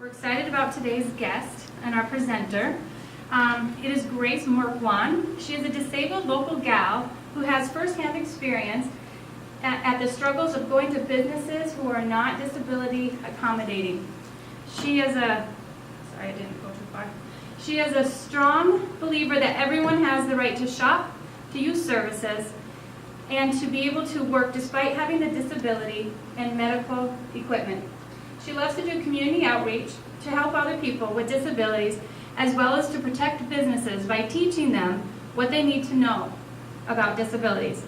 We're excited about today's guest and our presenter. It is Grace Merkwan. She is a disabled local gal who has firsthand experience at the struggles of going to businesses who are not disability accommodating. She is a strong believer that everyone has the right to shop, to use services, and to be able to work despite having the disability and medical equipment. She loves to do community outreach to help other people with disabilities, as well as to protect businesses by teaching them what they need to know about disabilities.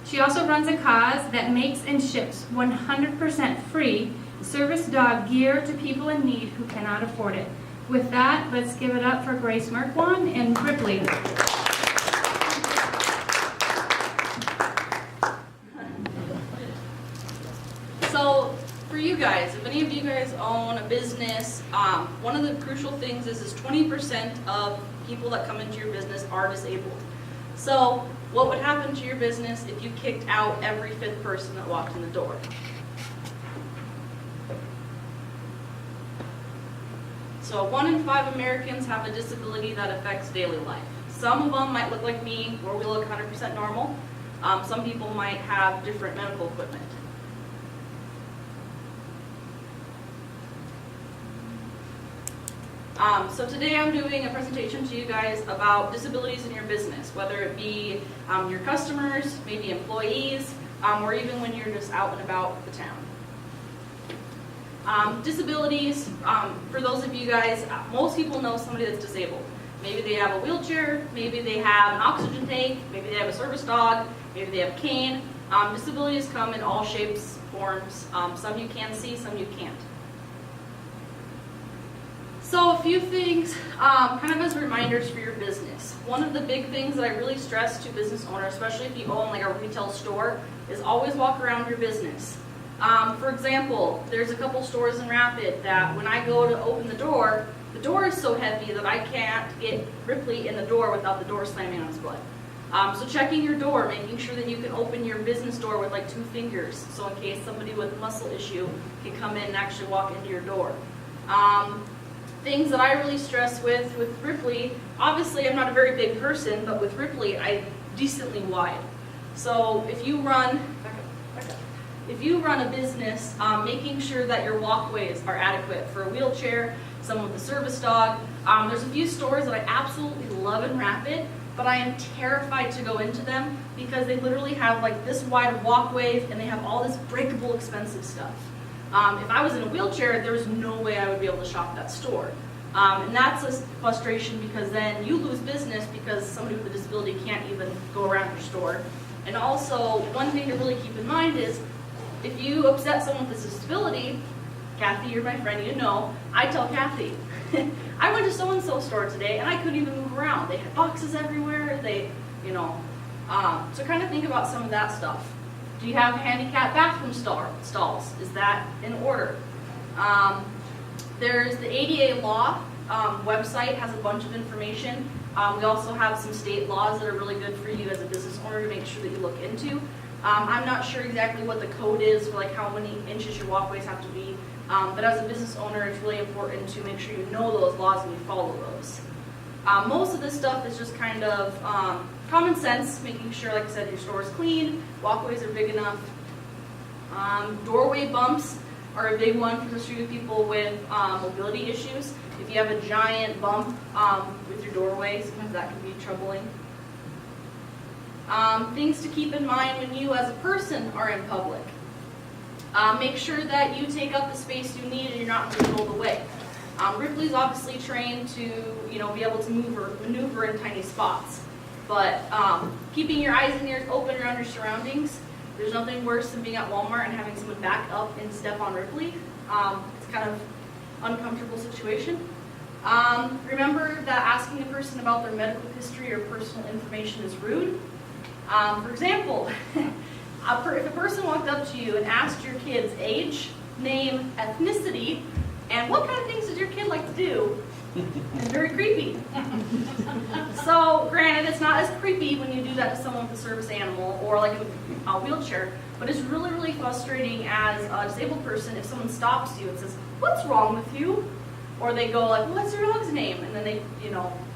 She also runs a cause that makes and ships 100% free service dog gear to people in need who cannot afford it. With that, let's give it up for Grace Merkwan and Ripley. So, for you guys, if any of you guys own a business, one of the crucial things is 20% of people that come into your business are disabled. So, what would happen to your business if you kicked out every 5th person that walked in the door? So 1 in 5 Americans have a disability that affects daily life. Some of them might look like me, where we look 100% normal. Some people might have different medical equipment. So today I'm doing a presentation to you guys about disabilities in your business, whether it be your customers, maybe employees, or even when you're just out and about the town. Disabilities, for those of you guys, most people know somebody that's disabled. Maybe they have a wheelchair, maybe they have an oxygen tank, maybe they have a service dog, maybe they have a cane. Disabilities come in all shapes, forms. Some you can see, some you can't. So a few things kind of as reminders for your business. One of the big things that I really stress to business owners, especially if you own like a retail store, is always walk around your business. For example, there's a couple stores in Rapid that when I go to open the door is so heavy that I can't get Ripley in the door without the door slamming on his butt. So checking your door, making sure that you can open your business door with like 2 fingers, so in case somebody with a muscle issue can come in and actually walk into your door. Things that I really stress with Ripley, obviously I'm not a very big person, but with Ripley I'm decently wide. So if you run a business, making sure that your walkways are adequate for a wheelchair, someone with a service dog. There's a few stores that I absolutely love in Rapid, but I am terrified to go into them because they literally have like this wide walkways and they have all this breakable, expensive stuff. If I was in a wheelchair, there's no way I would be able to shop that store. And that's a frustration because then you lose business because somebody with a disability can't even go around your store. And also, one thing to really keep in mind is if you upset someone with a disability, Kathy, you're my friend, you know, I tell Kathy, I went to so-and-so store today and I couldn't even move around. They had boxes everywhere, so kind of think about some of that stuff. Do you have handicapped bathroom stalls? Is that in order? There's the ADA law website, has a bunch of information. We also have some state laws that are really good for you as a business owner to make sure that you look into. I'm not sure exactly what the code is for like how many inches your walkways have to be, but as a business owner it's really important to make sure you know those laws and you follow those. Most of this stuff is just kind of common sense, making sure, like I said, your store is clean, walkways are big enough. Doorway bumps are a big one, especially with people with mobility issues. If you have a giant bump with your doorway, sometimes that can be troubling. Things to keep in mind when you as a person are in public. Make sure that you take up the space you need and you're not in the middle of the way. Ripley's obviously trained to be able to maneuver in tiny spots. But keeping your eyes and ears open around your surroundings, there's nothing worse than being at Walmart and having someone back up and step on Ripley. It's kind of uncomfortable situation. Remember that asking a person about their medical history or personal information is rude. For example, if a person walked up to you and asked your kid's age, name, ethnicity, and what kind of things does your kid like to do, it's very creepy. So, granted, it's not as creepy when you do that to someone with a service animal or like a wheelchair, but it's really, really frustrating as a disabled person if someone stops you and says, "What's wrong with you?" Or they go like, what's your dog's name? And then they,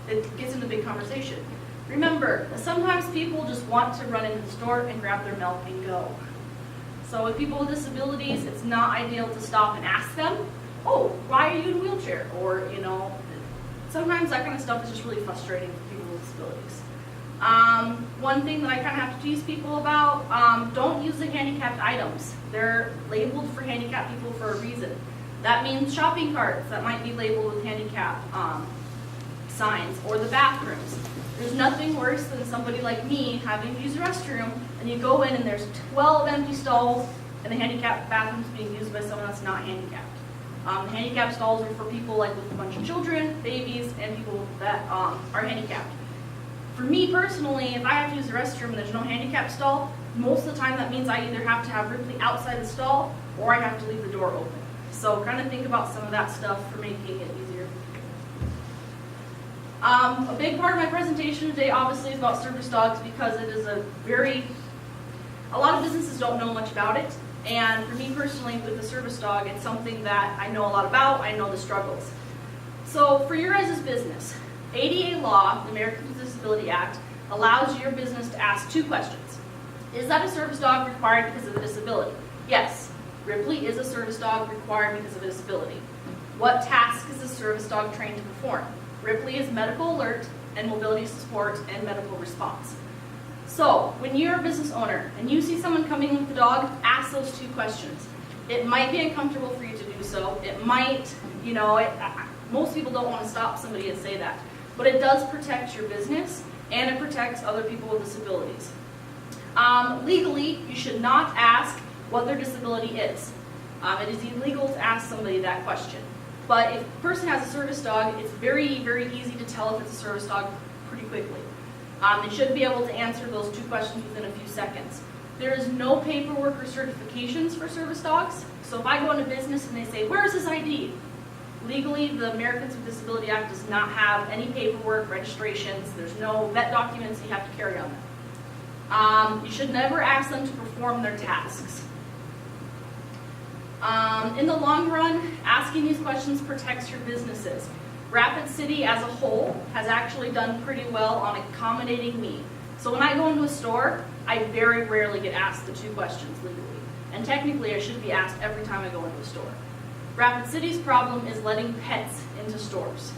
it gets into a big conversation. Remember, sometimes people just want to run into the store and grab their milk and go. So with people with disabilities, it's not ideal to stop and ask them, oh, why are you in a wheelchair? Or, sometimes that kind of stuff is just really frustrating for people with disabilities. One thing that I kind of have to tease people about, don't use the handicapped items. They're labeled for handicapped people for a reason. That means shopping carts that might be labeled with handicap signs, or the bathrooms. There's nothing worse than somebody like me having to use the restroom, and you go in and there's 12 empty stalls, and the handicapped bathroom's being used by someone that's not handicapped. The handicapped stalls are for people like with a bunch of children, babies, and people that are handicapped. For me personally, if I have to use the restroom and there's no handicapped stall, most of the time that means I either have to have Ripley outside the stall or I have to leave the door open. So kind of think about some of that stuff for making it easier. A big part of my presentation today obviously is about service dogs because it is a lot of businesses don't know much about it. And for me personally, with the service dog, it's something that I know a lot about. I know the struggles. So for your guys' business, ADA law, the Americans with Disability Act, allows your business to ask 2 questions. Is that a service dog required because of a disability? Yes, Ripley is a service dog required because of a disability. What task is a service dog trained to perform? Ripley is medical alert and mobility support and medical response. So when you're a business owner and you see someone coming with the dog, ask those 2 questions. It might be uncomfortable for you to do so. It might, most people don't want to stop somebody and say that. But it does protect your business and it protects other people with disabilities. Legally, you should not ask what their disability is. It is illegal to ask somebody that question. But if a person has a service dog, it's very, very easy to tell if it's a service dog pretty quickly. They should be able to answer those 2 questions within a few seconds. There is no paperwork or certifications for service dogs. So if I go into business and they say, where's his ID? Legally, the Americans with Disability Act does not have any paperwork, registrations. There's no vet documents you have to carry on them. You should never ask them to perform their tasks. In the long run, asking these questions protects your businesses. Rapid City as a whole has actually done pretty well on accommodating me. So when I go into a store, I very rarely get asked the 2 questions legally. And technically, I should be asked every time I go into a store. Rapid City's problem is letting pets into stores.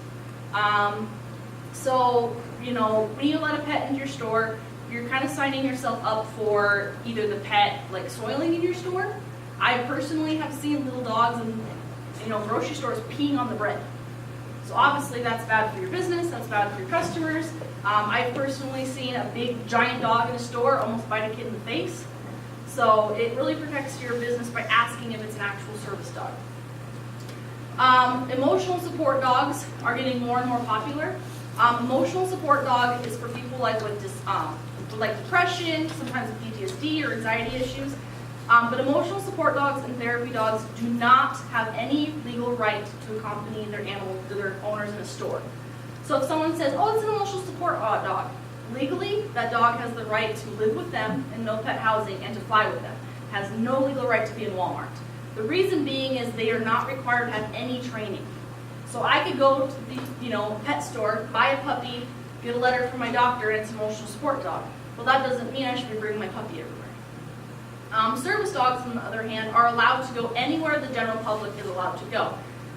So, when you let a pet into your store, you're kind of signing yourself up for either the pet like soiling in your store. I personally have seen little dogs in grocery stores peeing on the bread. So obviously that's bad for your business, that's bad for your customers. I've personally seen a big giant dog in a store almost bite a kid in the face. So it really protects your business by asking if it's an actual service dog. Emotional support dogs are getting more and more popular. Emotional support dog is for people like with depression, sometimes PTSD or anxiety issues. But emotional support dogs and therapy dogs do not have any legal right to accompany their animals to their owners in a store. So if someone says, oh, it's an emotional support dog, legally that dog has the right to live with them in no pet housing and to fly with them. Has no legal right to be in Walmart. The reason being is they are not required to have any training. So I could go to the pet store, buy a puppy, get a letter from my doctor, and it's an emotional support dog. Well, that doesn't mean I should be bringing my puppy everywhere. Service dogs, on the other hand, are allowed to go anywhere the general public is allowed to go.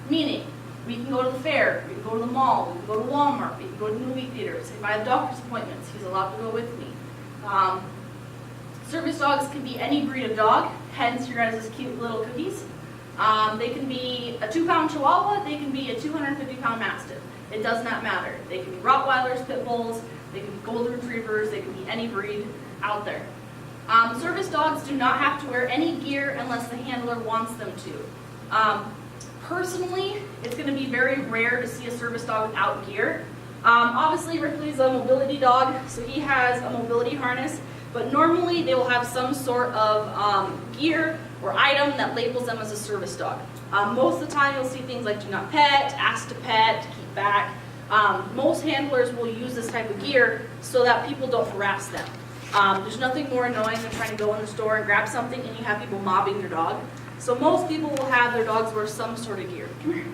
Meaning, we can go to the fair, we can go to the mall, we can go to Walmart, we can go to movie theaters. If I have doctor's appointments, he's allowed to go with me. Service dogs can be any breed of dog, hence your guys' cute little cookies. They can be a 2-pound Chihuahua, they can be a 250-pound Mastiff. It does not matter. They can be Rottweilers, Pit Bulls, they can be Golden Retrievers, they can be any breed out there. Service dogs do not have to wear any gear unless the handler wants them to. Personally, it's going to be very rare to see a service dog without gear. Obviously, Ripley's a mobility dog, so he has a mobility harness, but normally they will have some sort of gear or item that labels them as a service dog. Most of the time, you'll see things like do not pet, ask to pet, keep back. Most handlers will use this type of gear so that people don't harass them. There's nothing more annoying than trying to go in the store and grab something and you have people mobbing your dog. So most people will have their dogs wear some sort of gear. Come here.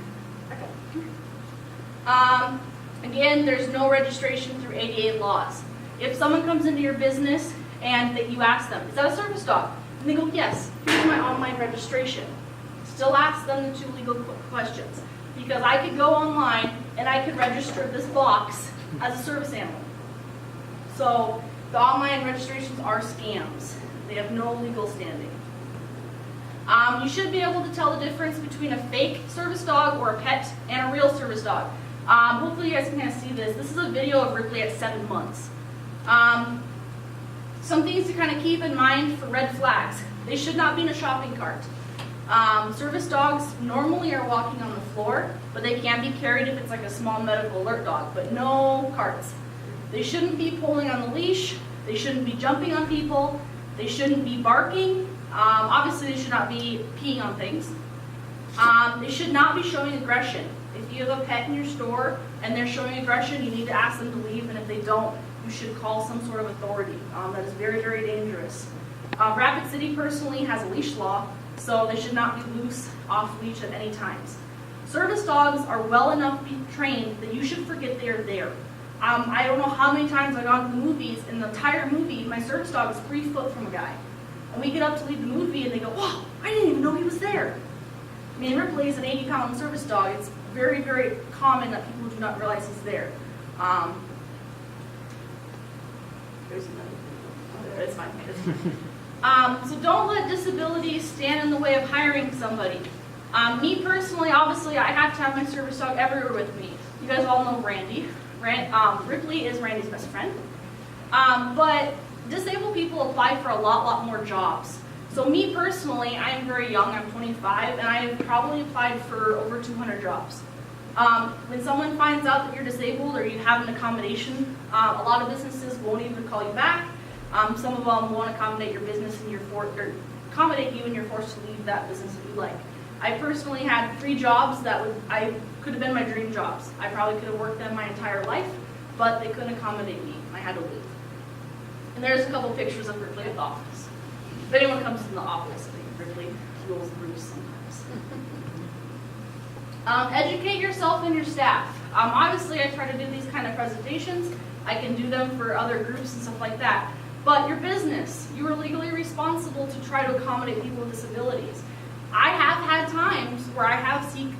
Again, there's no registration through 88 laws. If someone comes into your business and that you ask them, is that a service dog? And they go, yes, here's my online registration. Still ask them the 2 legal questions. Because I could go online and I could register this box as a service animal. So the online registrations are scams. They have no legal standing. You should be able to tell the difference between a fake service dog or a pet and a real service dog. Hopefully you guys can kind of see this. This is a video of Ripley at 7 months. Some things to kind of keep in mind for red flags. They should not be in a shopping cart. Service dogs normally are walking on the floor, but they can be carried if it's like a small medical alert dog, but no carts. They shouldn't be pulling on the leash. They shouldn't be jumping on people. They shouldn't be barking. Obviously, they should not be peeing on things. They should not be showing aggression. If you have a pet in your store and they're showing aggression, you need to ask them to leave, and if they don't, you should call some sort of authority. That is very, very dangerous. Rapid City personally has a leash law, so they should not be loose, off leash at any times. Service dogs are well enough trained that you should forget they are there. I don't know how many times I've gone to the movies, in the entire movie, my service dog is 3 foot from a guy. And we get up to leave the movie and they go, wow, I didn't even know he was there. I mean, Ripley is an 80-pound service dog. It's very, very common that people do not realize he's there. There's another video. It's fine. So don't let disabilities stand in the way of hiring somebody. Me personally, obviously, I have to have my service dog everywhere with me. You guys all know Randy. Ripley is Randy's best friend. But disabled people apply for a lot more jobs. So me personally, I am very young, I'm 25, and I have probably applied for over 200 jobs. When someone finds out that you're disabled or you have an accommodation, a lot of businesses won't even call you back. Some of them won't accommodate your business and accommodate you and you're forced to leave that business if you like. I personally had 3 jobs that could have been my dream jobs. I probably could have worked them my entire life, but they couldn't accommodate me. I had to leave. And there's a couple pictures of Ripley at the office. If anyone comes in the office, I think Ripley rules the roost sometimes. Educate yourself and your staff. Obviously, I try to do these kind of presentations. I can do them for other groups and stuff like that. But your business, you are legally responsible to try to accommodate people with disabilities. I have had times where I have sought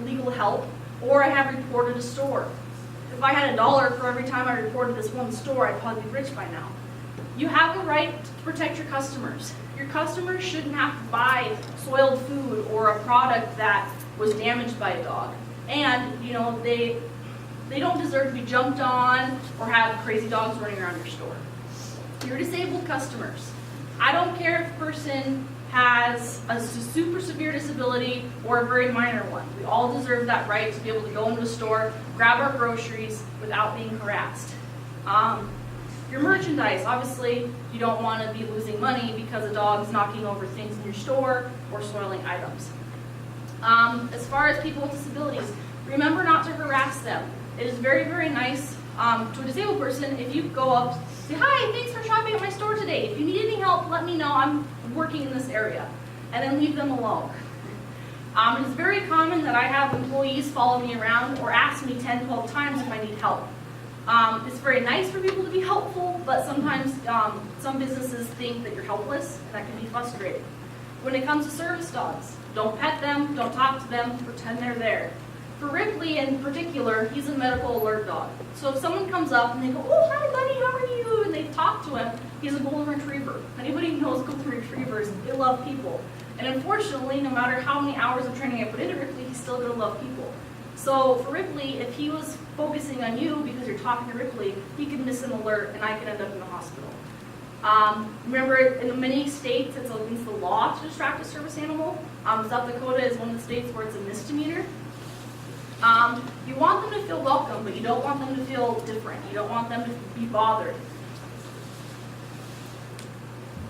legal help or I have reported a store. If I had $1 for every time I reported this one store, I'd probably be rich by now. You have a right to protect your customers. Your customers shouldn't have to buy soiled food or a product that was damaged by a dog. And, you know, they don't deserve to be jumped on or have crazy dogs running around your store. Your disabled customers. I don't care if a person has a super severe disability or a very minor one. We all deserve that right to be able to go into a store, grab our groceries without being harassed. Your merchandise, obviously, you don't want to be losing money because a dog's knocking over things in your store or soiling items. As far as people with disabilities, remember not to harass them. It is very, very nice to a disabled person if you go up, say, hi, thanks for shopping at my store today. If you need any help, let me know. I'm working in this area. And then leave them alone. It is very common that I have employees follow me around or ask me 10, 12 times if I need help. It's very nice for people to be helpful, but sometimes some businesses think that you're helpless, and that can be frustrating. When it comes to service dogs, don't pet them, don't talk to them, pretend they're there. For Ripley in particular, he's a medical alert dog. So if someone comes up and they go, oh, hi buddy, how are you? And they talk to him, he's a golden retriever. Anybody who knows golden retrievers, they love people. And unfortunately, no matter how many hours of training I put into Ripley, he's still gonna love people. So for Ripley, if he was focusing on you because you're talking to Ripley, he could miss an alert and I could end up in the hospital. Remember, in many states, it's against the law to distract a service animal. South Dakota is one of the states where it's a misdemeanor. You want them to feel welcome, but you don't want them to feel different. You don't want them to be bothered.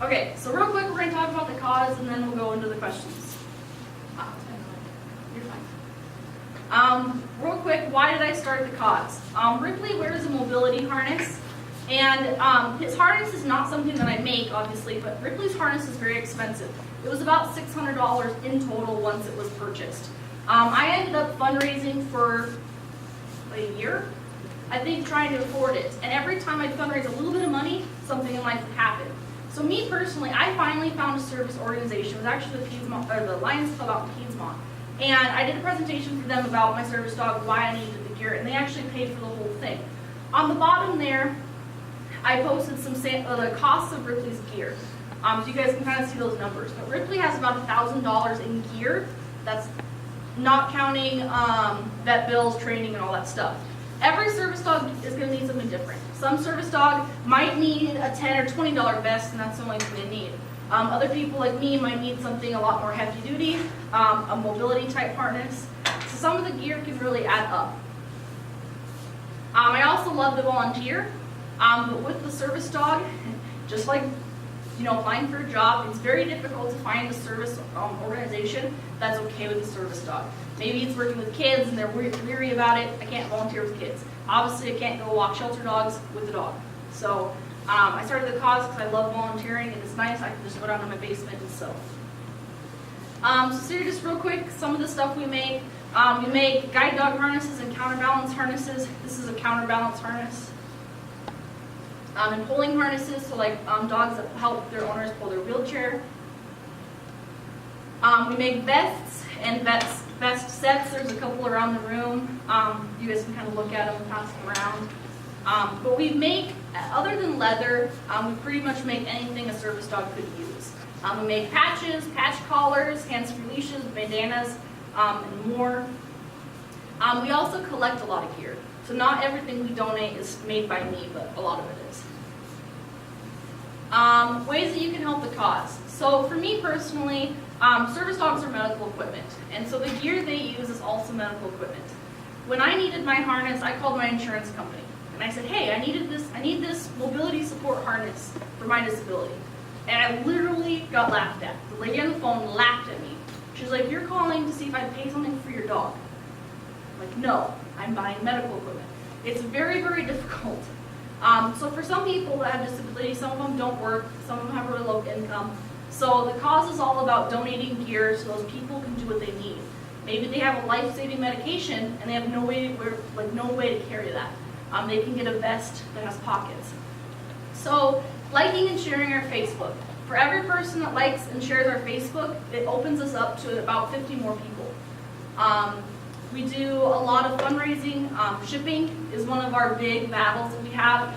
Okay, so real quick, we're going to talk about the cause, and then we'll go into the questions. You're fine. Real quick, why did I start the cause? Ripley wears a mobility harness, and his harness is not something that I make, obviously, but Ripley's harness is very expensive. It was about $600 in total once it was purchased. I ended up fundraising for a year, I think, trying to afford it. And every time I'd fundraise a little bit of money, something in life would happen. So me personally, I finally found a service organization. It was actually the Lions Club out in Piedmont. And I did a presentation for them about my service dog, why I needed the gear, and they actually paid for the whole thing. On the bottom there, I posted some the costs of Ripley's gear. So you guys can kind of see those numbers. But Ripley has about $1,000 in gear. That's not counting vet bills, training, and all that stuff. Every service dog is going to need something different. Some service dog might need a $10 or $20 vest, and that's the only thing they need. Other people like me might need something a lot more heavy duty, a mobility type harness. So some of the gear can really add up. I also love to volunteer, but with the service dog, just like applying for a job, it's very difficult to find a service organization that's okay with a service dog. Maybe it's working with kids and they're weary about it. I can't volunteer with kids. Obviously, I can't go walk shelter dogs with a dog. So I started the cause because I love volunteering and it's nice. I can just go down to my basement and sew. So just real quick, some of the stuff we make. We make guide dog harnesses and counterbalance harnesses. This is a counterbalance harness. And pulling harnesses, so like dogs that help their owners pull their wheelchair. We make vests and vest sets. There's a couple around the room. You guys can kind of look at them and pass them around. But we make, other than leather, we pretty much make anything a service dog could use. We make patches, patch collars, hands-free leashes, bandanas, and more. We also collect a lot of gear. So not everything we donate is made by me, but a lot of it is. Ways that you can help the cause. So for me personally, service dogs are medical equipment. And so the gear they use is also medical equipment. When I needed my harness, I called my insurance company. And I said, hey, I need this mobility support harness for my disability. And I literally got laughed at. The lady on the phone laughed at me. She's like, you're calling to see if I pay something for your dog. I'm like, no, I'm buying medical equipment. It's very, very difficult. So for some people that have disabilities, some of them don't work, some of them have a really low income. So the cause is all about donating gear so those people can do what they need. Maybe they have a life-saving medication and they have no way to carry that. They can get a vest that has pockets. So liking and sharing our Facebook. For every person that likes and shares our Facebook, it opens us up to about 50 more people. We do a lot of fundraising. Shipping is one of our big battles that we have.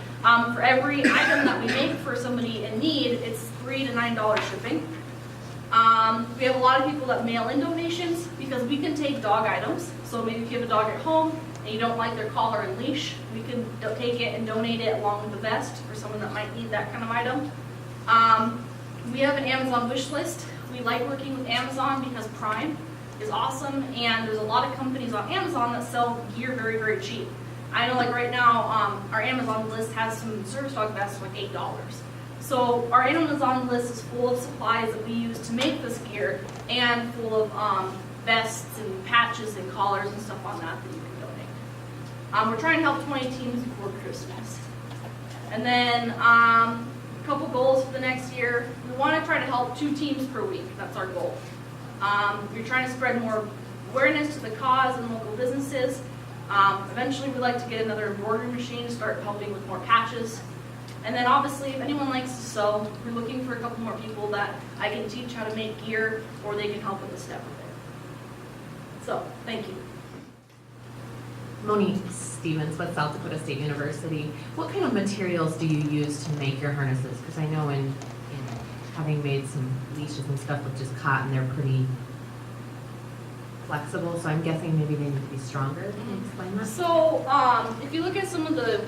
For every item that we make for somebody in need, it's $3 to $9 shipping. We have a lot of people that mail in donations because we can take dog items. So maybe if you have a dog at home and you don't like their collar and leash, we can take it and donate it along with the vest for someone that might need that kind of item. We have an Amazon wish list. We like working with Amazon because Prime is awesome, and there's a lot of companies on Amazon that sell gear very, very cheap. I know, like right now, our Amazon list has some service dog vests for like $8. So our Amazon list is full of supplies that we use to make this gear, and full of vests and patches and collars and stuff on that you can donate. We're trying to help 20 teams before Christmas. And then a couple goals for the next year. We want to try to help 2 teams per week. That's our goal. We're trying to spread more awareness to the cause and local businesses. Eventually, we'd like to get another embroidery machine, start helping with more patches. And then obviously, if anyone likes to sew, we're looking for a couple more people that I can teach how to make gear, or they can help with a step of it. So, thank you. Monique Stevens with South Dakota State University. What kind of materials do you use to make your harnesses? Because I know in having made some leashes and stuff with just cotton, they're pretty flexible, so I'm guessing maybe they need to be stronger. Can you explain that? So, if you look at some of the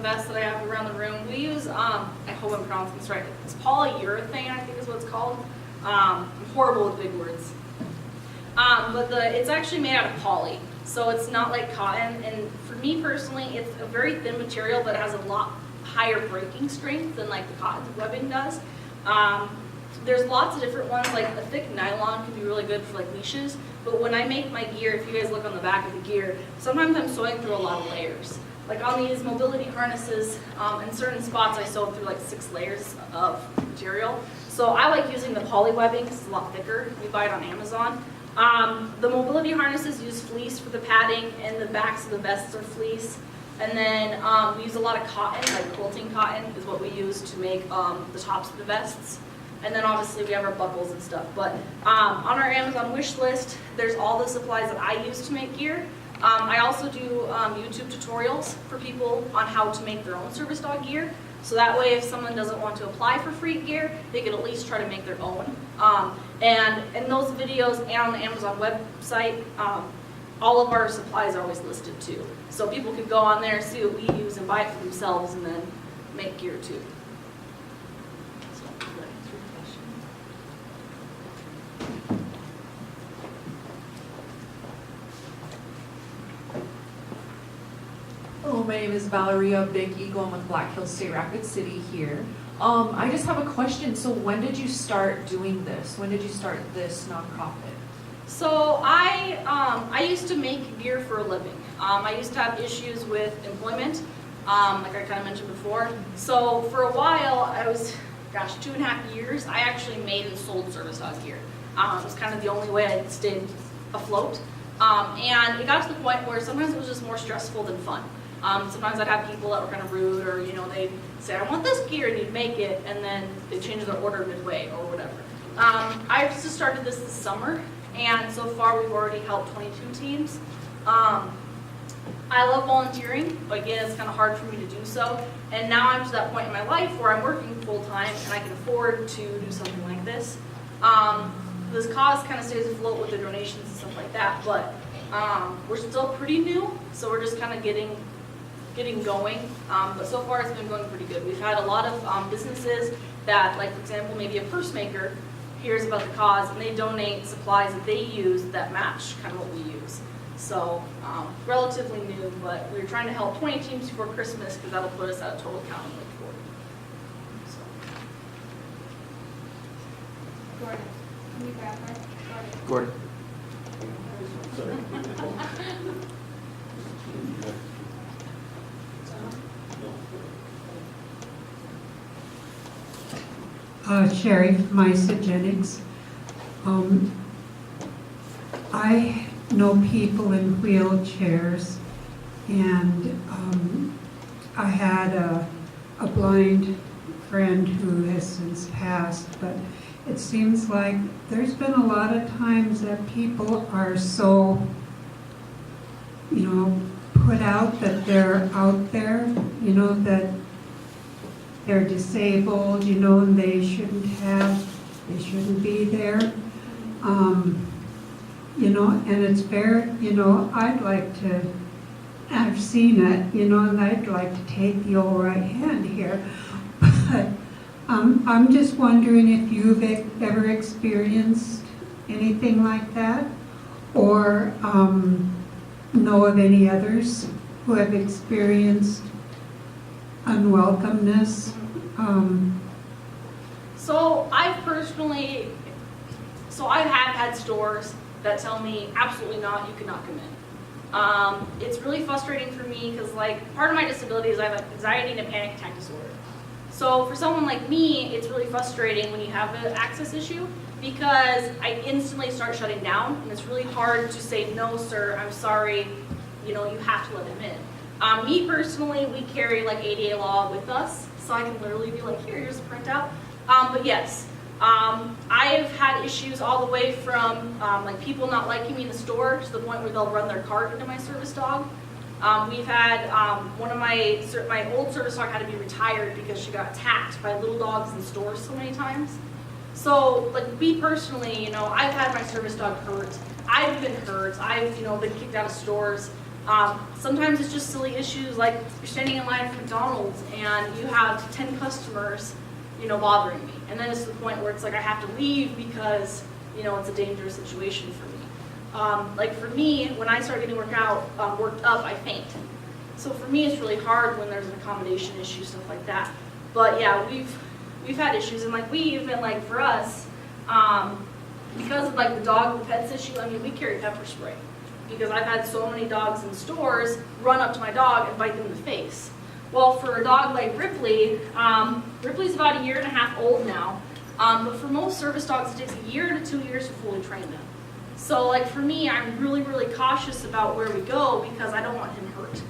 vests that I have around the room, we use, I hope I'm pronouncing this right, it's polyurethane, I think is what it's called. I'm horrible with big words. But it's actually made out of poly, so it's not like cotton, and for me personally, it's a very thin material, but it has a lot higher breaking strength than like the cotton webbing does. There's lots of different ones, like a thick nylon can be really good for like leashes, but when I make my gear, if you guys look on the back of the gear, sometimes I'm sewing through a lot of layers. Like on these mobility harnesses, in certain spots I sew through like 6 layers of material. So I like using the poly webbing because it's a lot thicker. We buy it on Amazon. The mobility harnesses use fleece for the padding, and the backs of the vests are fleece. And then we use a lot of cotton, like quilting cotton is what we use to make the tops of the vests. And then obviously we have our buckles and stuff. But on our Amazon wish list, there's all the supplies that I use to make gear. I also do YouTube tutorials for people on how to make their own service dog gear. So that way if someone doesn't want to apply for free gear, they can at least try to make their own. And in those videos and on the Amazon website, all of our supplies are always listed too. So people can go on there, see what we use, and buy it for themselves, and then make gear too. So, does that answer your question? Hello, my name is Valeria Big Eagle. I'm with Black Hills State Rapid City here. I just have a question. So when did you start doing this? When did you start this nonprofit? So I used to make gear for a living. I used to have issues with employment, like I kind of mentioned before. So for a while, I was, 2.5 years, I actually made and sold service dog gear. It was kind of the only way I stayed afloat. And it got to the point where sometimes it was just more stressful than fun. Sometimes I'd have people that were kind of rude, or they'd say, I want this gear, and you'd make it, and then they'd change their order midway or whatever. I just started this summer, and so far we've already helped 22 teams. I love volunteering, but again, it's kind of hard for me to do so. And now I'm to that point in my life where I'm working full-time, and I can afford to do something like this. This cause kind of stays afloat with the donations and stuff like that, but we're still pretty new, so we're just kind of getting going. But so far it's been going pretty good. We've had a lot of businesses that, like for example, maybe a purse maker hears about the cause and they donate supplies that they use that match kind of what we use. So relatively new, but we're trying to help 20 teams before Christmas because that'll put us at a total count of like 40. So. Gordon, can you grab her? Gordon. Sherry from Isagenix. I know people in wheelchairs, and I had a blind friend who has since passed, but it seems like there's been a lot of times that people are so, put out that they're out there, that they're disabled, and they shouldn't be there. And it's fair, I'd like to, I've seen it, and I'd like to take the old right hand here. But I'm just wondering if you've ever experienced anything like that, or know of any others who have experienced unwelcomeness. So I have had stores that tell me absolutely not, you cannot come in. It's really frustrating for me because part of my disability is I have anxiety and a panic attack disorder. So for someone like me, it's really frustrating when you have an access issue because I instantly start shutting down, and it's really hard to say, no sir, I'm sorry, you have to let him in. Me personally, we carry ADA law with us, so I can literally be like, here's a printout. But yes, I've had issues all the way from people not liking me in the store to the point where they'll run their cart into my service dog. We've had one of my old service dog had to be retired because she got attacked by little dogs in stores so many times. So me personally, I've had my service dog hurt. I've been hurt. I've been kicked out of stores. Sometimes it's just silly issues like you're standing in line for McDonald's and you have 10 customers, bothering me. And then it's to the point where it's I have to leave because, it's a dangerous situation for me. For me, when I start getting worked up, I faint. So for me, it's really hard when there's an accommodation issue, stuff like that. But yeah, we've had issues, and we even for us, because of the dog and pets issue, we carry pepper spray. Because I've had so many dogs in stores run up to my dog and bite them in the face. Well, for a dog like Ripley, Ripley's about 1.5 years old now, but for most service dogs, it takes 1 year to 2 years to fully train them. So like for me, I'm really, really cautious about where we go because I don't want him hurt.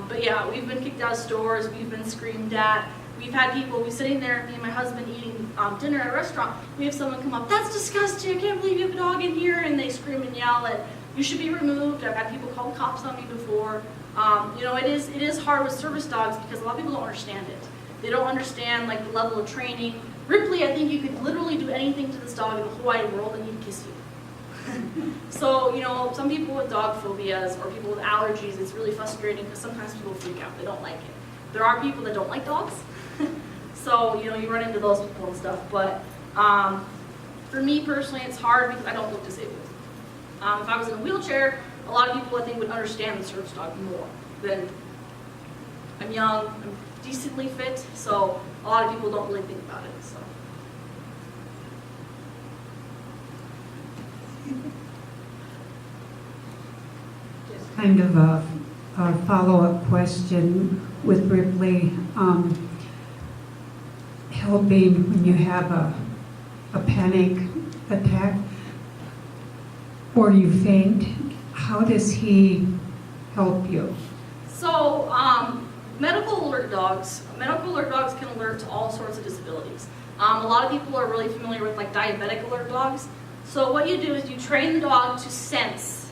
But yeah, we've been kicked out of stores, we've been screamed at. We've had people, we're sitting there, me and my husband eating dinner at a restaurant. We have someone come up, that's disgusting, I can't believe you have a dog in here. And they scream and yell at, you should be removed. I've had people call the cops on me before. You know, it is hard with service dogs because a lot of people don't understand it. They don't understand like the level of training. Ripley, I think you could literally do anything to this dog in the whole wide world and he'd kiss you. So, you know, some people with dog phobias or people with allergies, it's really frustrating because sometimes people freak out, they don't like it. There are people that don't like dogs. So, you know, you run into those people and stuff. But for me personally, it's hard because I don't look disabled. If I was in a wheelchair, a lot of people I think would understand the service dog more than I'm young, I'm decently fit, so a lot of people don't really think about it. So. Just kind of a follow-up question with Ripley. Helping when you have a panic attack or you faint, how does he help you? So, medical alert dogs can alert to all sorts of disabilities. A lot of people are really familiar with like diabetic alert dogs. So what you do is you train the dog to sense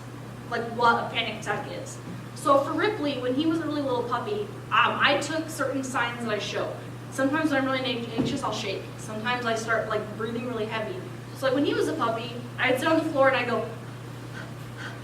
like what a panic attack is. So for Ripley, when he was a really little puppy, I took certain signs that I show. Sometimes when I'm really anxious, I'll shake. Sometimes I start like breathing really heavy. So like when he was a puppy, I'd sit on the floor and I go,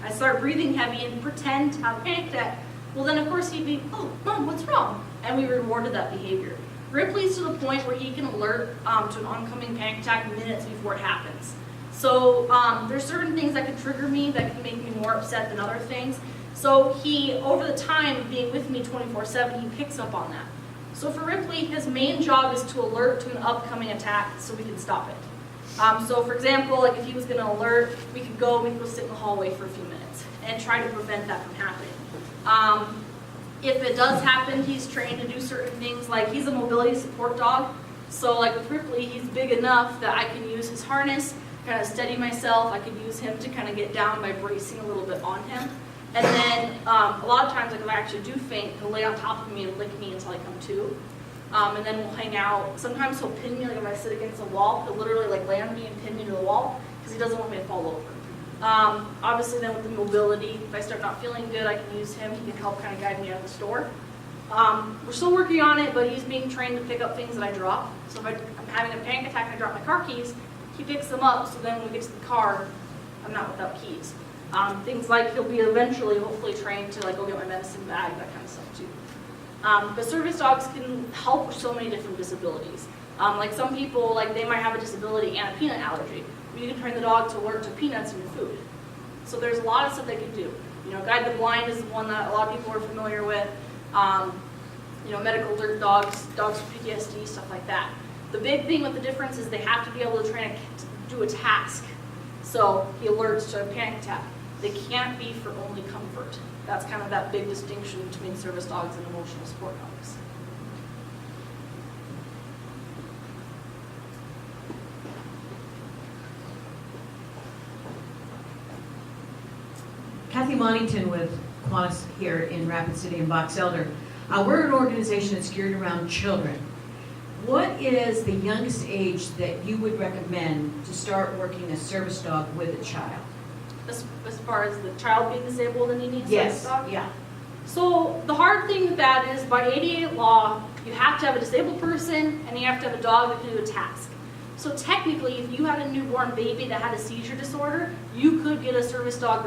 I start breathing heavy and pretend to have a panic attack. Well then of course he'd be, oh, Mom, what's wrong? And we rewarded that behavior. Ripley's to the point where he can alert to an oncoming panic attack minutes before it happens. So there's certain things that can trigger me that can make me more upset than other things. So he, over the time of being with me 24/7, he picks up on that. So for Ripley, his main job is to alert to an upcoming attack so we can stop it. So for example, like if he was gonna alert, we could go sit in the hallway for a few minutes and try to prevent that from happening. If it does happen, he's trained to do certain things, like he's a mobility support dog. So like with Ripley, he's big enough that I can use his harness, kind of steady myself. I could use him to kind of get down by bracing a little bit on him. And then a lot of times, like if I actually do faint, he'll lay on top of me and lick me until I come to. And then we'll hang out. Sometimes he'll pin me, like if I sit against a wall, he'll literally like lay on me and pin me to the wall because he doesn't want me to fall over. Obviously then with the mobility, if I start not feeling good, I can use him. He can help kind of guide me out of the store. We're still working on it, but he's being trained to pick up things that I drop. So if I'm having a panic attack and I drop my car keys, he picks them up, so then when we get to the car, I'm not without keys. Things like he'll be eventually, hopefully, trained to like go get my medicine bag, that kind of stuff too. But service dogs can help with so many different disabilities. Like some people, like they might have a disability and a peanut allergy. You can train the dog to alert to peanuts in your food. So there's a lot of stuff they can do. You know, Guide the Blind is one that a lot of people are familiar with. You know, medical alert dogs, dogs with PTSD, stuff like that. The big thing with the difference is they have to be able to train to do a task. So he alerts to a panic attack. They can't be for only comfort. That's kind of that big distinction between service dogs and emotional support dogs. Kathy Monington with Qantas here in Rapid City and Box Elder. We're an organization that's geared around children. What is the youngest age that you would recommend to start working a service dog with a child? As far as the child being disabled and needing a service dog? Yeah. So the hard thing with that is by ADA law, you have to have a disabled person and you have to have a dog that can do a task. So technically, if you had a newborn baby that had a seizure disorder, you could get a service dog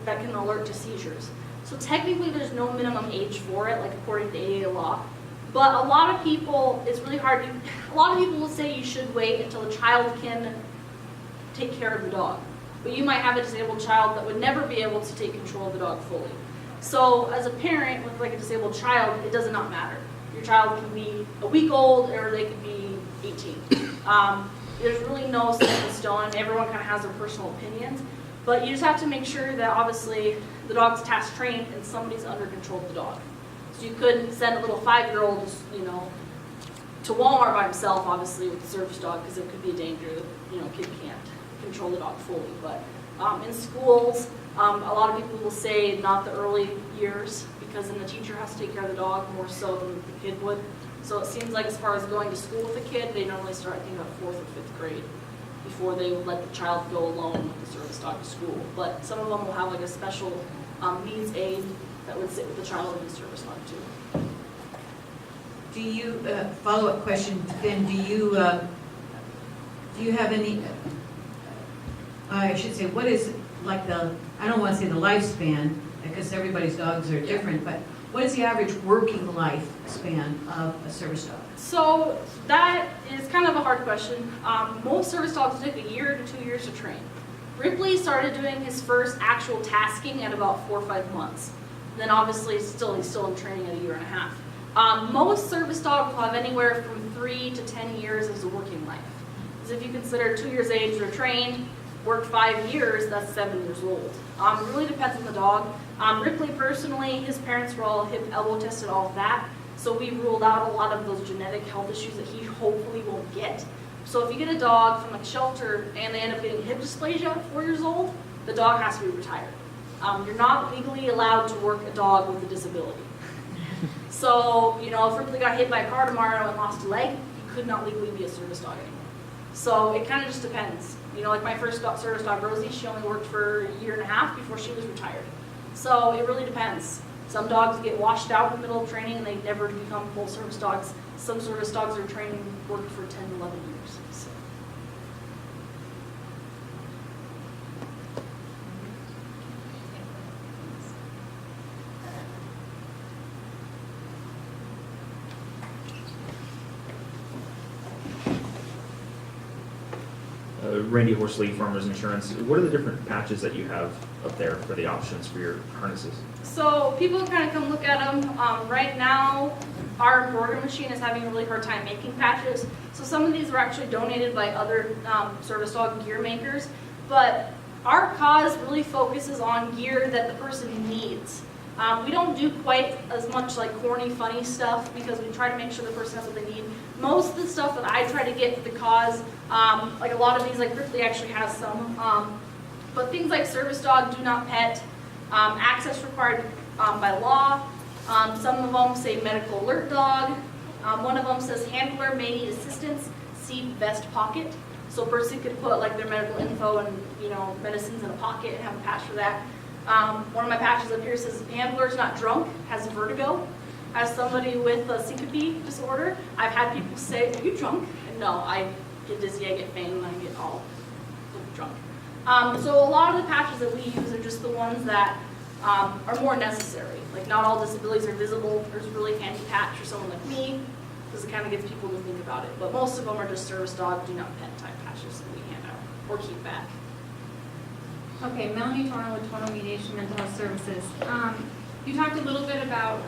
that can alert to seizures. So technically, there's no minimum age for it, like according to ADA law. But a lot of people, it's really hard. A lot of people will say you should wait until the child can take care of the dog. But you might have a disabled child that would never be able to take control of the dog fully. So as a parent with like a disabled child, it does not matter. Your child can be a week old or they could be 18. There's really no set in stone. Everyone kind of has their personal opinions. But you just have to make sure that obviously the dog's task trained and somebody's under control of the dog. So you couldn't send a little 5-year-old, you know, to Walmart by himself, obviously, with the service dog, because it could be a danger that, you know, a kid can't control the dog fully. But In schools, a lot of people will say not the early years, because then the teacher has to take care of the dog more so than the kid would. So it seems like as far as going to school with a kid, they normally start, I think, about 4th or 5th grade before they would let the child go alone with the service dog to school. But some of them will have like a special needs aide that would sit with the child and the service dog too. Do you, follow-up question, then, do you have any, I should say, what is like I don't want to say the lifespan, because everybody's dogs are different, but what is the average working lifespan of a service dog? So that is kind of a hard question. Most service dogs take 1 year to 2 years to train. Ripley started doing his first actual tasking at about 4 or 5 months. Then obviously he's still in training at 1.5 years. Most service dogs will have anywhere from 3 to 10 years as a working life. Because if you consider 2 years age they're trained, worked 5 years, that's 7 years old. It really depends on the dog. Ripley personally, his parents were all hip elbow tested, all of that. So we ruled out a lot of those genetic health issues that he hopefully won't get. So if you get a dog from a shelter and they end up getting hip dysplasia at 4 years old, the dog has to be retired. You're not legally allowed to work a dog with a disability. So, if Ripley got hit by a car tomorrow and lost a leg, he could not legally be a service dog anymore. So it kind of just depends. Like my first service dog, Rosie, she only worked for 1.5 years before she was retired. So it really depends. Some dogs get washed out in the middle of training and they never become full service dogs. Some service dogs are training worked for 10 to 11 years. So. Randy Horsley, Farmers Insurance. What are the different patches that you have up there for the options for your harnesses? So people kind of come look at them. Right now, our embroidery machine is having a really hard time making patches. So some of these were actually donated by other service dog gear makers. But our cause really focuses on gear that the person needs. We don't do quite as much like corny, funny stuff because we try to make sure the person has what they need. Most of the stuff that I try to get for the cause, like a lot of these, like Ripley actually has some, but things like service dog, do not pet, access required by law. Some of them say medical alert dog. One of them says handler may need assistance, see vest pocket. So a person could put like their medical info and medicines in a pocket and have a patch for that. One of my patches up here says handler's not drunk, has vertigo. As somebody with a syncope disorder, I've had people say, are you drunk? And no, I get dizzy, I get faint, and I get all drunk. So a lot of the patches that we use are just the ones that are more necessary. Like not all disabilities are visible. There's a really handy patch for someone like me, because it kind of gets people to think about it. But most of them are just service dog, do not pet type patches that we hand out or keep back. Okay, Melanie, Torno with Torno Mediation Mental Health Services. You talked a little bit about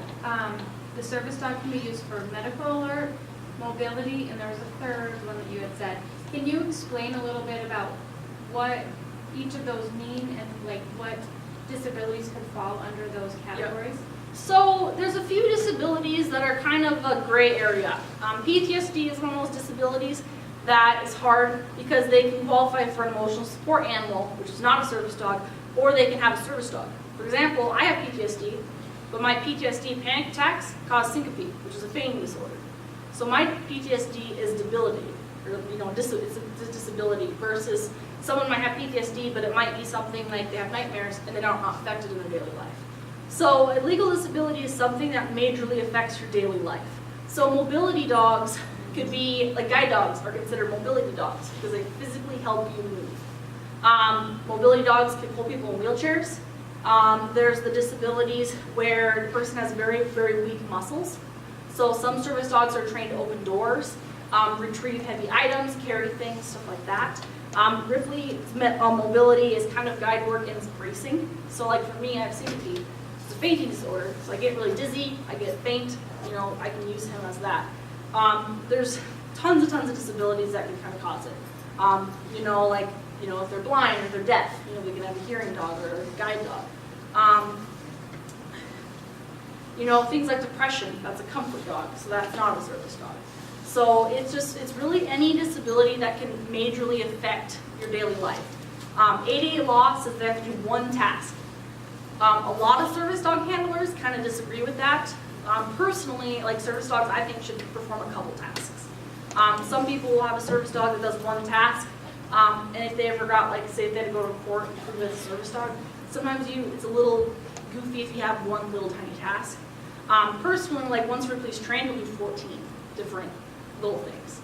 the service dog can be used for medical alert, mobility, and there was a third one that you had said. Can you explain a little bit about what each of those mean and like what disabilities could fall under those categories? Yep. So there's a few disabilities that are kind of a gray area. PTSD is one of those disabilities that is hard because they can qualify for an emotional support animal, which is not a service dog, or they can have a service dog. For example, I have PTSD, but my PTSD panic attacks cause syncope, which is a fainting disorder. So my PTSD is debilitating, or it's a disability, versus someone might have PTSD, but it might be something like they have nightmares and they are not affected in their daily life. So a legal disability is something that majorly affects your daily life. So mobility dogs could be, like guide dogs are considered mobility dogs because they physically help you move. Mobility dogs can pull people in wheelchairs. There's the disabilities where the person has very, very weak muscles. So some service dogs are trained to open doors, retrieve heavy items, carry things, stuff like that. Ripley's mobility is kind of guide work and it's bracing. So like for me, I have syncope. It's a fainting disorder. So I get really dizzy, I get faint, I can use him as that. There's tons of disabilities that can kind of cause it. If they're blind or they're deaf, we can have a hearing dog or a guide dog. Things like depression, that's a comfort dog, so that's not a service dog. So it's really any disability that can majorly affect your daily life. ADA law says they have to do one task. A lot of service dog handlers kind of disagree with that. Personally, like service dogs, I think should perform a couple tasks. Some people will have a service dog that does one task, and if they ever got, like, say if they had to go to court and prove it's a service dog, sometimes it's a little goofy if you have one little tiny task. Personally, like once Ripley's trained, we'll do 14 different little things.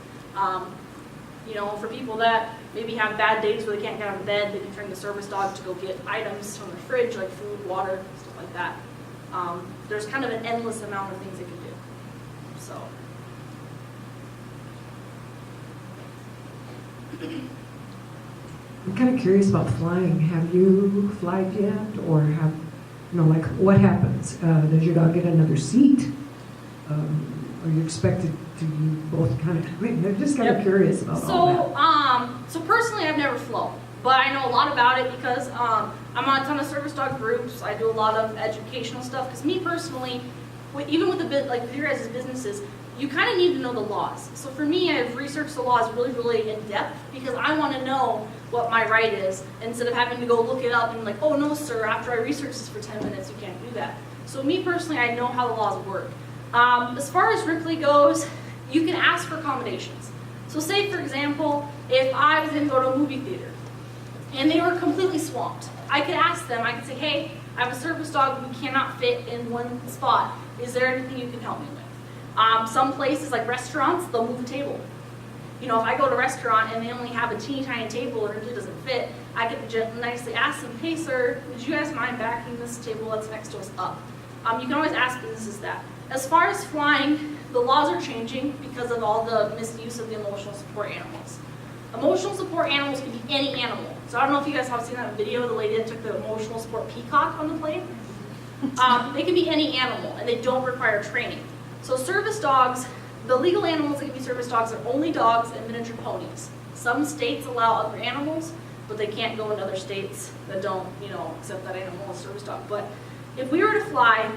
You know, for people that maybe have bad days where they can't get out of bed, they can train the service dog to go get items from the fridge, like food, water, stuff like that. There's kind of an endless amount of things they can do. So. I'm kind of curious about flying. Have you flied yet, or have, you know, like what happens? Does your dog get another seat? Are you expected to you both kind of? I mean, I'm just kind of curious about all that. So personally, I've never flown, but I know a lot about it because I'm on a ton of service dog groups. I do a lot of educational stuff. Because me personally, even with with your guys' businesses, you kind of need to know the laws. So for me, I've researched the laws really, really in depth because I want to know what my right is instead of having to go look it up and like, oh no, sir, after I research this for 10 minutes, you can't do that. So me personally, I know how the laws work. As far as Ripley goes, you can ask for accommodations. So say, for example, if I was going to go to a movie theater and they were completely swamped, I could ask them, I could say, hey, I have a service dog, we cannot fit in one spot. Is there anything you can help me with? Some places, like restaurants, they'll move the table. You know, if I go to a restaurant and they only have a teeny tiny table and it really doesn't fit, I could nicely ask them, hey sir, would you guys mind backing this table that's next to us up? You can always ask businesses that. As far as flying, the laws are changing because of all the misuse of the emotional support animals. Emotional support animals can be any animal. So I don't know if you guys have seen that video, the lady that took the emotional support peacock on the plane. They can be any animal and they don't require training. So service dogs, the legal animals that can be service dogs are only dogs and miniature ponies. Some states allow other animals, but they can't go into other states that don't, you know, accept that animal as service dog. But if we were to fly,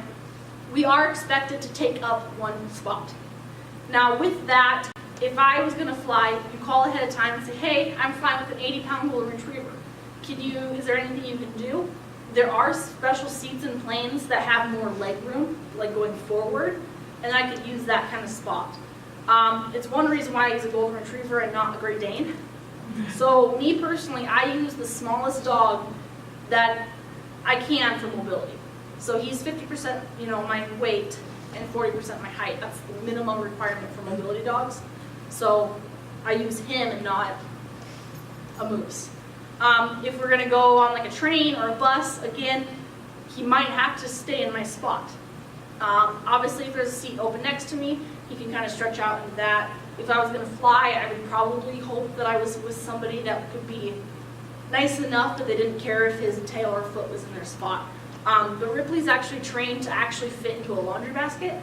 we are expected to take up one spot. Now with that, if I was going to fly, you call ahead of time and say, hey, I'm flying with an 80-pound golden retriever. Is there anything you can do? There are special seats in planes that have more leg room, like going forward, and I could use that kind of spot. It's one reason why I use a golden retriever and not a Great Dane. So me personally, I use the smallest dog that I can for mobility. So he's 50%, you know, my weight and 40% my height. That's the minimum requirement for mobility dogs. So I use him and not a moose. If we're gonna go on like a train or a bus, again, he might have to stay in my spot. Obviously, if there's a seat open next to me, he can kind of stretch out into that. If I was going to fly, I would probably hope that I was with somebody that could be nice enough that they didn't care if his tail or foot was in their spot. But Ripley's actually trained to actually fit into a laundry basket.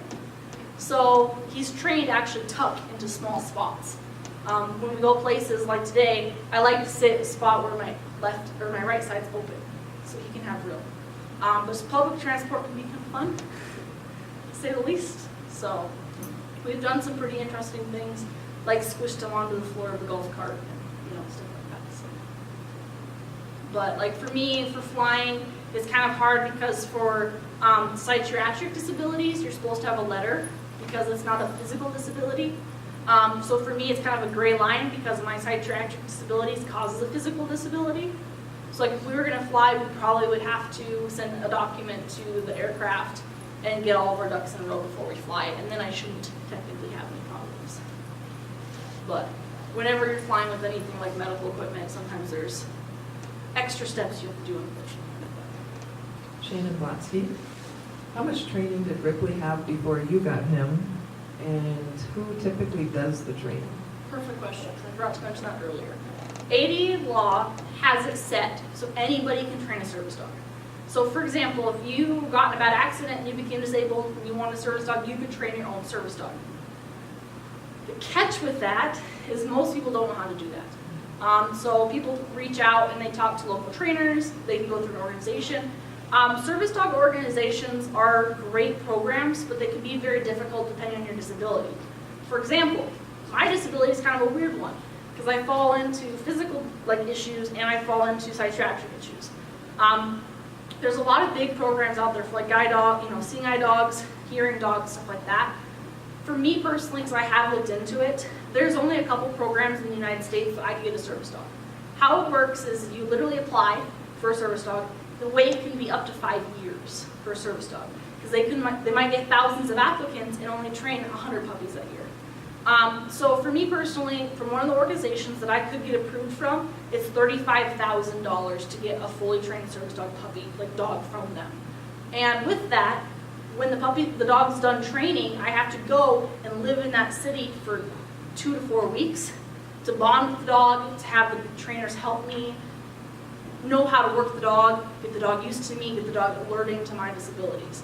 So he's trained to actually tuck into small spots. When we go places like today, I like to sit at a spot where my left or my right side's open, so he can have room. But public transport can be kind of fun, to say the least. So we've done some pretty interesting things, like squished him onto the floor of a golf cart, and you know, stuff like that. So. But like for me, for flying, it's kind of hard because for psychiatric disabilities, you're supposed to have a letter because it's not a physical disability. So for me, it's kind of a gray line because my psychiatric disabilities causes a physical disability. So like if we were going to fly, we probably would have to send a document to the aircraft and get all of our ducks in a row before we fly it, and then I shouldn't technically have any problems. But whenever you're flying with anything like medical equipment, sometimes there's extra steps you have to do, unfortunately. Shannon Blatsky, how much training did Ripley have before you got him, and who typically does the training? Perfect question. I forgot to mention that earlier. ADA law has it set so anybody can train a service dog. So for example, if you got in a bad accident and you became disabled and you want a service dog, you could train your own service dog. The catch with that is most people don't know how to do that. So people reach out and they talk to local trainers, they can go through an organization. Service dog organizations are great programs, but they can be very difficult depending on your disability. For example, my disability is kind of a weird one. because I fall into physical issues and I fall into psychiatric issues. There's a lot of big programs out there for guide dog, seeing eye dogs, hearing dogs, stuff like that. For me personally, because I have looked into it, there's only a couple programs in the United States that I can get a service dog. How it works is you literally apply for a service dog. The wait can be up to 5 years for a service dog, because they might get thousands of applicants and only train 100 puppies that year. So for me personally, from one of the organizations that I could get approved from, it's $35,000 to get a fully trained service dog puppy, dog from them. And with that, when the dog's done training, I have to go and live in that city for 2 to 4 weeks to bond with the dog, to have the trainers help me know how to work the dog, get the dog used to me, get the dog alerting to my disabilities.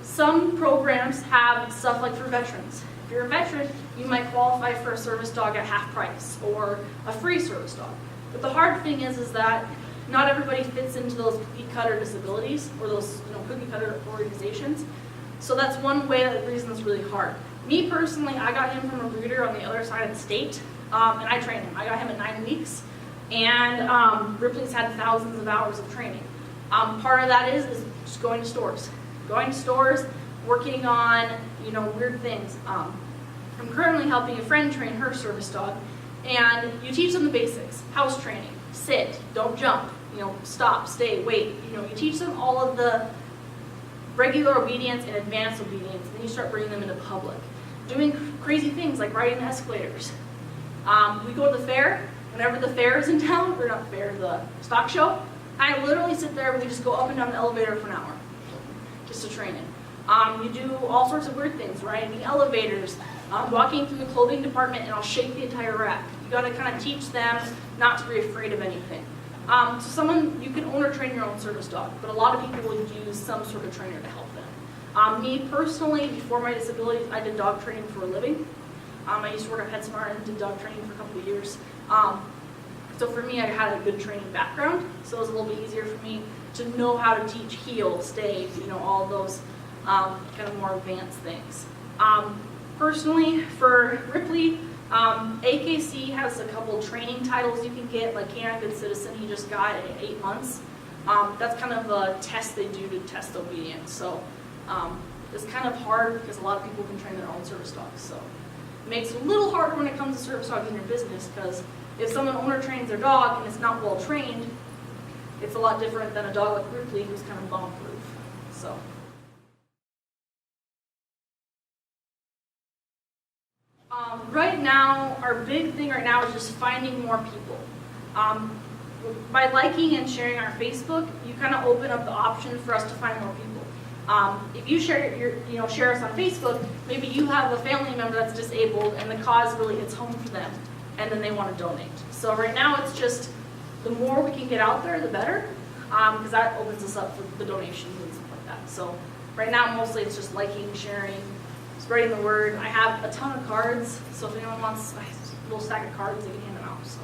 Some programs have stuff like for veterans. If you're a veteran, you might qualify for a service dog at half price or a free service dog. But the hard thing is that not everybody fits into those cookie cutter disabilities or those cookie cutter organizations. So that's one way, the reason it's really hard. Me personally, I got him from a breeder on the other side of the state, and I trained him. I got him at 9 weeks, and Ripley's had thousands of hours of training. Part of that is just going to stores. Going to stores, working on, weird things. I'm currently helping a friend train her service dog, and you teach them the basics. House training, sit, don't jump, stop, stay, wait. You teach them all of the regular obedience and advanced obedience, and then you start bringing them into public. Doing crazy things like riding the escalators. We go to the fair. Whenever the fair is in town, or not the fair, the stock show, I literally sit there and we just go up and down the elevator for an hour just to train it. You do all sorts of weird things, riding the elevators, walking through the clothing department, and I'll shake the entire rack. You got to kind of teach them not to be afraid of anything. So you can own or train your own service dog, but a lot of people will use some sort of trainer to help them. Me personally, before my disabilities, I did dog training for a living. I used to work at PetSmart and did dog training for a couple of years. So for me, I had a good training background, so it was a little bit easier for me to know how to teach heel, stay, all those kind of more advanced things. Personally, for Ripley, AKC has a couple training titles you can get, like Canine Good Citizen, he just got at 8 months. That's kind of a test they do to test obedience. So it's kind of hard because a lot of people can train their own service dogs. So it makes it a little harder when it comes to service dogs in your business, because if someone owner trains their dog and it's not well trained, it's a lot different than a dog like Ripley who's kind of bomb-proof. So. Right now, our big thing right now is just finding more people. By liking and sharing our Facebook, you kind of open up the option for us to find more people. If you share us on Facebook, maybe you have a family member that's disabled and the cause really hits home for them, and then they want to donate. So right now, it's just the more we can get out there, the better, because that opens us up for the donations and stuff like that. So right now, mostly it's just liking, sharing, spreading the word. I have a ton of cards, so if anyone wants a little stack of cards, they can hand them out. So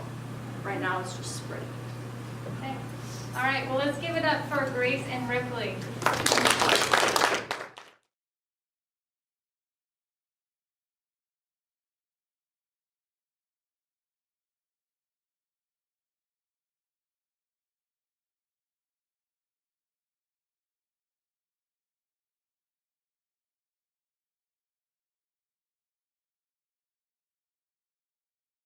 right now, it's just spreading. Okay. All right, well, let's give it up for Grace and Ripley.